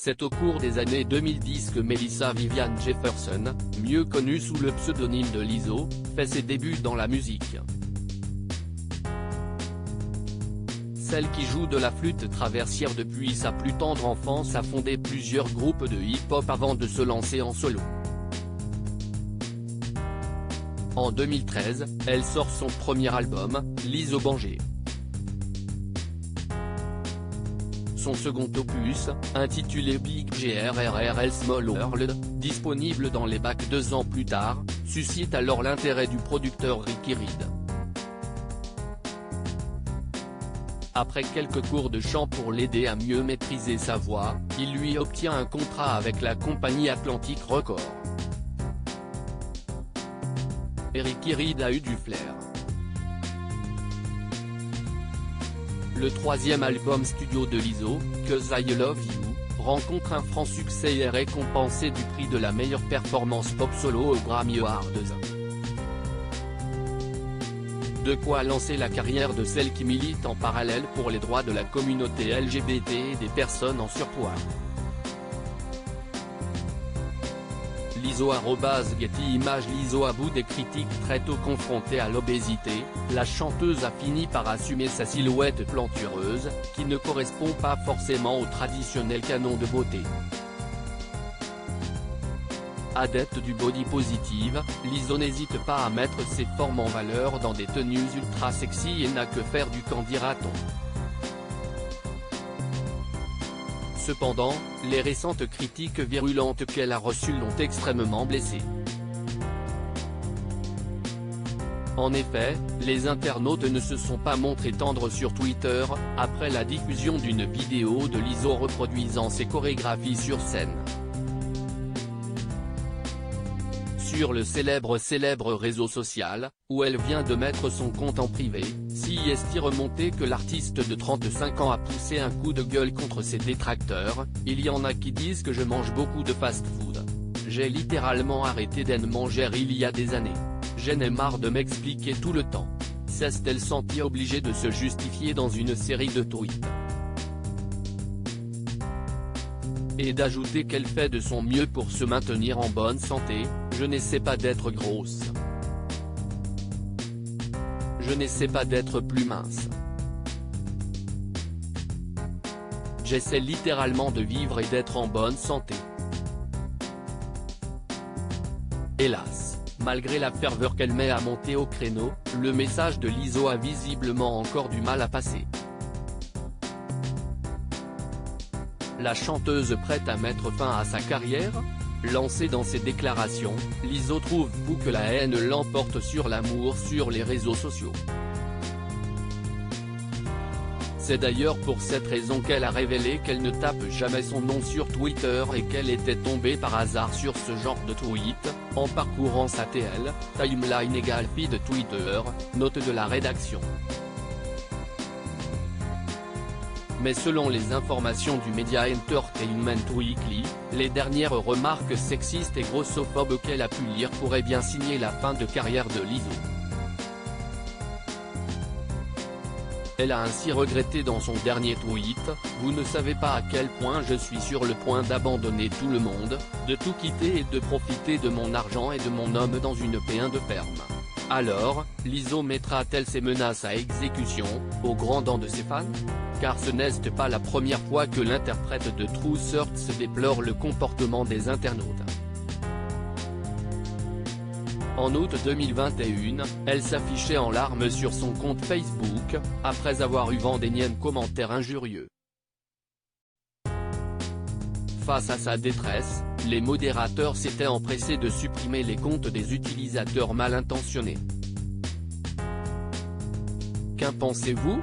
C'est au cours des années 2010 que Melissa Vivian Jefferson, mieux connue sous le pseudonyme de Lizzo, fait ses débuts dans la musique. Celle qui joue de la flûte traversière depuis sa plus tendre enfance a fondé plusieurs groupes de hip-hop avant de se lancer en solo. En 2013, elle sort son premier album, Lizzo Banger. Son second opus, intitulé Big GRRRL Small World, disponible dans les bacs 2 ans plus tard, suscite alors l'intérêt du producteur Ricky Reed. Après quelques cours de chant pour l'aider à mieux maîtriser sa voix, il lui obtient un contrat avec la compagnie Atlantic Records. Ricky Reed a eu du flair. Le troisième album studio de Lizzo, 'Cause I Love You, rencontre un franc succès et est récompensé du prix de la meilleure performance pop solo aux Grammy Awards. De quoi lancer la carrière de celle qui milite en parallèle pour les droits de la communauté LGBT et des personnes en surpoids. Lizzo @Getty Images Lizzo à bout des critiques très tôt confrontée à l'obésité, la chanteuse a fini par assumer sa silhouette plantureuse, qui ne correspond pas forcément au traditionnel canon de beauté. Adepte du body positive, Lizzo n'hésite pas à mettre ses formes en valeur dans des tenues ultra sexy et n'a que faire du camp dira-t-on. Cependant, les récentes critiques virulentes qu'elle a reçues l'ont extrêmement blessée. En effet, les internautes ne se sont pas montrés tendres sur Twitter, après la diffusion d'une vidéo de Lizzo reproduisant ses chorégraphies sur scène. Sur le célèbre réseau social, où elle vient de mettre son compte en privé, s'y est remonté que l'artiste de 35 ans a poussé un coup de gueule contre ses détracteurs. Il y en a qui disent que je mange beaucoup de fast-food. J'ai littéralement arrêté d'en manger il y a des années. J'en ai marre de m'expliquer tout le temps. S'est-elle sentie obligée de se justifier dans une série de tweets. Et d'ajouter qu'elle fait de son mieux pour se maintenir en bonne santé. Je n'essaie pas d'être grosse. Je n'essaie pas d'être plus mince. J'essaie littéralement de vivre et d'être en bonne santé. Hélas, malgré la ferveur qu'elle met à monter au créneau, le message de Lizzo a visiblement encore du mal à passer. La chanteuse prête à mettre fin à sa carrière ? Lancée dans ses déclarations, Lizzo trouve que la haine l'emporte sur l'amour sur les réseaux sociaux. C'est d'ailleurs pour cette raison qu'elle a révélé qu'elle ne tape jamais son nom sur Twitter et qu'elle était tombée par hasard sur ce genre de tweet, en parcourant sa timeline égale feed Twitter, note de la rédaction. Mais selon les informations du média Entertainment Weekly, les dernières remarques sexistes et grossophobes qu'elle a pu lire pourraient bien signer la fin de carrière de Lizzo. Elle a ainsi regretté dans son dernier tweet « Vous ne savez pas à quel point je suis sur le point d'abandonner tout le monde, de tout quitter et de profiter de mon argent et de mon homme dans une P1 de ferme. » Alors, Lizzo mettra-t-elle ses menaces à exécution, au grand dam de ses fans ? Car ce n'est pas la première fois que l'interprète de True Sorts déplore le comportement des internautes. En août 2021, elle s'affichait en larmes sur son compte Facebook, après avoir eu vent d'énièmes commentaires injurieux. Face à sa détresse, les modérateurs s'étaient empressés de supprimer les comptes des utilisateurs mal intentionnés. Qu'en pensez-vous ?